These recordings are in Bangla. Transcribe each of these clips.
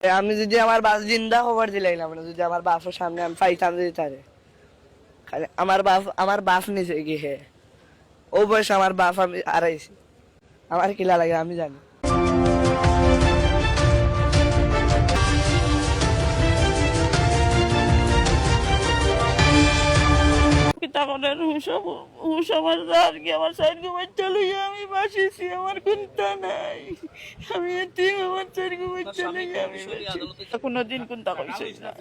আমি যদি আমার বাপ জিন্দা খবর দিলাম না, যদি আমার বাপের সামনে আমি পাইতাম যদি তারে খালি আমার বাপ নিছে গিয়ে ও বয়স আমার বাপ আমি হারাইছি, আমার কিলা লাগে আমি জানি। আমার সাইড বাচ্চা লইয়া আমি বাসিছি, আমার কোনটা নাই, আমি আমার সাইড বাচ্চা লইয়া আমি কোনোদিন কোনটা কইছি না।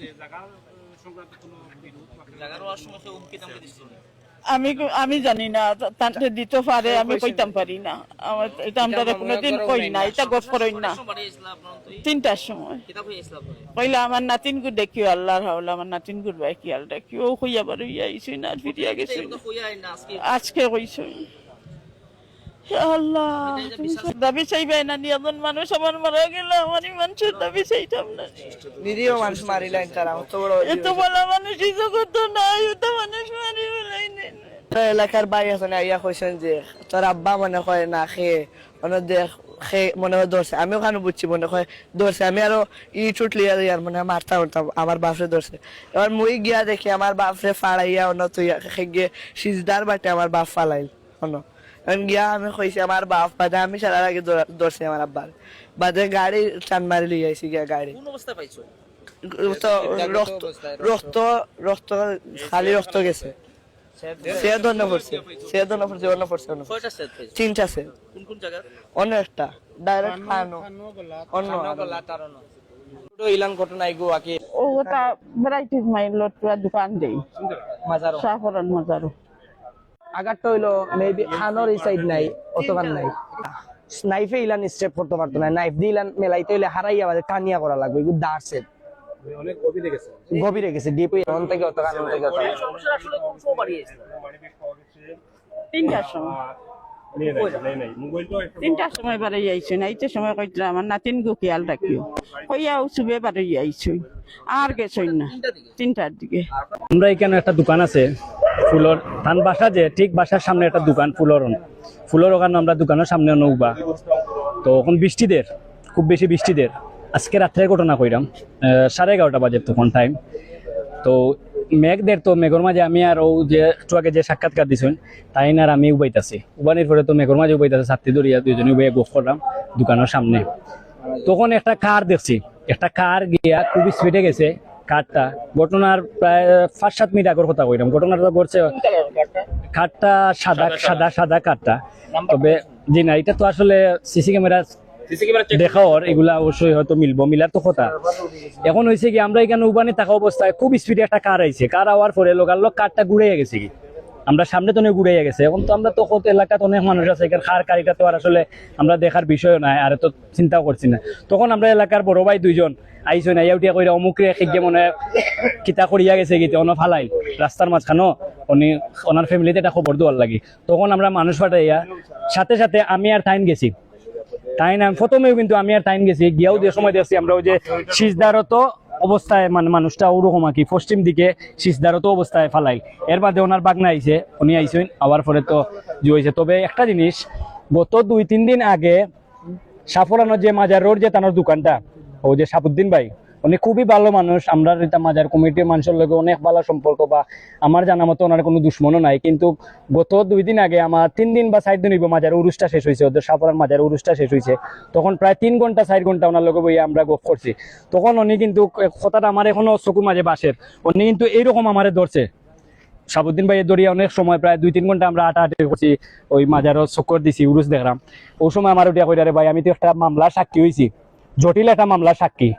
আমি জানি না, তান্তে দিতে পারে, আমি কইতাম পারি না। আমার এটা আমরা কোনোদিন কই না, এটা গপ করই না। 3টার সময় কইলা আমার নাতিন গু দেখিও, আল্লাহর হাওলা আমার নাতিন গুর ভাই কি আলটা কি ও কইয়া বার হইয়া আইছি না, ফিরিয়া গেছি আজকে কইছো। আল্লাহ দাবি চাইবে না, নিয়জন মানুষ আমার মারা গেল, আমার মানুষের দাবি চাইতাম না। নিরীহ মানুষ মারিলেন তারা, অত বড় এত বড় মানুষ জগৎ নাই, এত মানুষ মারি ফেলাইলেন। এলাকার ভাই আছে না, ইয়া কইছেন যে তোর আব্বা মনে হয় না খেয়ে দেখ খেয়ে মনে হয় ধরছে, আমি ওখানে বুঝছি মনে হয় ধরছে, আমি আরো চুট লিয়া দিয়ার মনে হয় মারতাম আমার বাপরে ধরছে। এবার মুই গিয়া দেখি আমার বাপরে ফাড়াইয়া তুই গিয়ে সিজদার বাটে আমার বাপ ফালাইল গিয়া। আমি কইছি আমার বাপ বাদে আমি সারার আগে ধরছি আমার আব্বার, বাদে গাড়ি টান মারি লিয়ে আইছি গিয়া গাড়ি। তো রক্ত রক্ত রক্ত খালি রক্ত গেছে, সে ধন্য পড়ছে, সে ধন্য পড়ছে, অন্য পড়ছে, অন্য 3টা সে অন্য একটা ডাইরেক্ট খানো অন্য ইলান ঘটনা এগো আকে ও তা ভ্যারাইটিস মাইলট দোকান দেই মাজারো সাফরান মাজারো। আগারটা হইলো মেবি খানোর এই সাইড নাই, অতবার নাই। নাইফে ইলান স্টেপ করতে পারতো না, নাইফ দিয়ে ইলান মেলাইতে হইলে হারাইয়া বাজে টানিয়া করা লাগবে, এগুলো দাঁড়ছে অনেক গভীরে গেছে ডিপ অন থেকে অত কারণ থেকে 3টার সময় বাড়ি আইছো না, এইটা সময় কইতরা আমার নাতিন গু খেয়াল রাখিও কইয়া উসুবে বাড়ি আইছো আর গেছই না 3টার দিকে। আমরা এখানে একটা দোকান আছে ফুলর ধান বাসা, যে ঠিক বাসার সামনে একটা দোকান ফুলর ওখানে আমরা দোকানের সামনে নৌবা। তো এখন বৃষ্টিদের খুব বেশি বৃষ্টিদের আজকে রাত্রে ঘটনা কইরাম 11:30 বাজে তখন টাইম। তো মেঘদের তো মেঘর মাঝে আমি আর ও যে একটু আগে যে সাক্ষাৎকার দিছেন তাই না, আর আমি উবাইতাছি, উবানির পরে তো মেঘর মাঝে উবাইতাছে, ছাত্রী ধরিয়া দুইজনে উবাইয়া গোফ করলাম দোকানের সামনে। তখন একটা কার দেখছি, একটা কার গিয়া খুব স্পিডে গেছে কারটা। ঘটনার প্রায় 5-7 মিনিট আগের কথা কইলাম, ঘটনাটা ঘটছে কারটা সাদা সাদা সাদা কারটা। তবে জি না, এটা তো আসলে সিসি ক্যামেরা দেখাওয়ার এগুলা অবশ্যই হয়তো মিলার তো কথা। এখন হয়েছে কি, আমরা এখানে উবানে থাকা অবস্থায় খুব স্পিডে একটা কার আইছে, কার আওয়ার পরে লোক কারটা ঘুরে গেছে কি, আমরা সামনে তো ঘুরে গেছে। এখন তো আমরা তো এলাকাতে অনেক মানুষ আছে, এখানে কার কারিটা তো আর আসলে আমরা দেখার বিষয় নাই, আর তো চিন্তাও করছি না। তখন আমরা এলাকার বড় ভাই 2জন আইসো না, ইউটিয়া কইরা অমুকরে খেগে মনে কিতা করিয়া গেছে গীতে অন ফালাইল রাস্তার মাঝখানো, উনি ওনার ফ্যামিলিতে একটা খবর দেওয়ার লাগি। তখন আমরা মানুষ পাঠাইয়া সাথে সাথে আমি আর টাইম গেছি, প্রথমেও কিন্তু আমি আর টাইম গেছি গিয়াও যে সময় দেখছি আমরা ওই যে সিজদারত অবস্থায়, মানে মানুষটা ওরকম আর কি পশ্চিম দিকে সিজদারত অবস্থায় ফালাই। এর বাদে ওনার বাগনা আইছে, উনি আইসেন আবার পরে তো যে হয়েছে। তবে একটা জিনিস, গত 2-3 দিন আগে সাফরানোর যে মাজার রোড যে তানোর দোকানটা, ও যে সাপুদ্দিন ভাই, উনি খুবই ভালো মানুষ, আমরা মাজার কমিটির মানুষের লগে অনেক ভালো সম্পর্ক, বা আমার জানা মতো ওনার কোনো দুশ্মনও নাই। কিন্তু গত 2 দিন আগে আমার 3 দিন বা 4 দিন হইব মাজার উরুসটা শেষ হয়েছে, ওদের সাফরান মাজার উরুসটা শেষ হয়েছে। তখন প্রায় 3 ঘন্টা 4 ঘন্টা ওনার লগে বইয়া আমরা গপ করছি। তখন উনি কিন্তু কথাটা আমার এখনো চকুর মাঝে বাসের, উনি কিন্তু এইরকম আমারে ধরছে সাবুদ্দিন ভাইয়ের দরিয়া অনেক সময় প্রায় 2-3 ঘন্টা আমরা আটাআটি করছি, ওই মাজারও চক্কর দিছি, উরুস দেখলাম। ওই সময় আমার উঠিয়া কইরা, রে ভাই আমি তো একটা মামলা সাক্ষী হয়েছি, জটিল একটা মামলা সাক্ষী।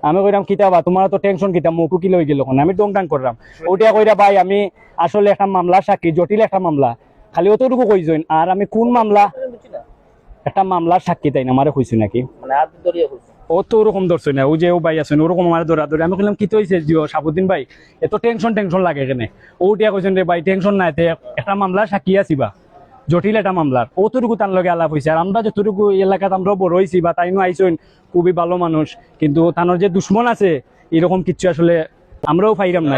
আমি কইরাম কিতাবা তোমার তো টেনশন কিতাম মুখু কি লই গেল, আমি টংটাং করলাম। ওটা কইরা ভাই আমি আসলে একটা মামলা সাক্ষী, জটিল একটা মামলা, খালি অতটুকু কইছেন। আর আমি কোন মামলা, একটা মামলার সাক্ষী, তাই না আমারে কইছি নাকি, ও তো ওরকম ধরছে না, ও যে ও ভাই আছেন ওরকম আমার ধরা ধরে। আমি বললাম কি তো হয়েছে জিও সাবুদ্দিন ভাই, এত টেনশন লাগে এখানে। ওটা কইছেন রে ভাই টেনশন নাই, একটা মামলার সাক্ষী আছিবা, জটিল একটা মামলার, অতটুকু তার লগে আলাপ হয়েছে। আর আমরা যতটুকু এলাকাতে আমরা বড় হয়েছি বা তাইনও আইসেন, খুবই ভালো মানুষ, কিন্তু তানোর যে দুশ্মন আছে এরকম কিচ্ছু আসলে আমরাও পাইরাম না।